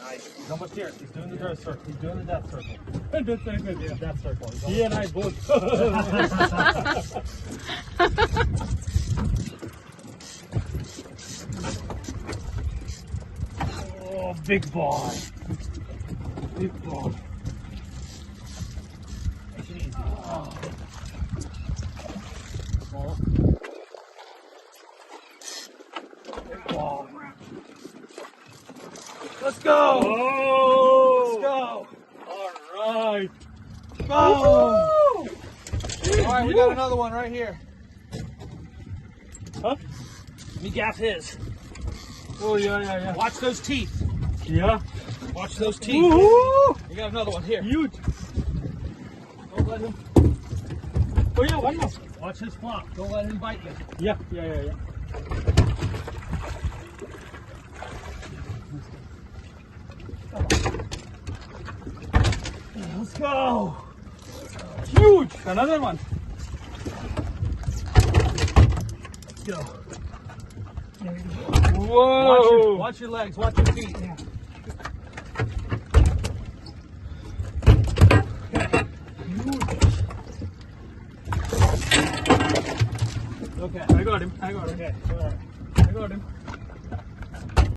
Nice. How much here? He's doing the death circle. He's doing the death circle. Yeah, death circle. He and I both. Oh, big boy. Big boy. Take it easy. Oh. Small. Big boy. Let's go. Oh! Let's go. All right. Boom. All right, we got another one right here. Huh? Let me gaff his. Oh, yeah. Watch those teeth. Yeah. Watch those teeth. Woohoo! We got another one here. Huge. Don't let him. Oh, yeah, one more. Watch his flop. Don't let him bite you. Yeah. Let's go. Huge. Another one. Let's go. Whoa. Watch your legs. Watch your feet. Okay. I got him. Okay. All right. I got him.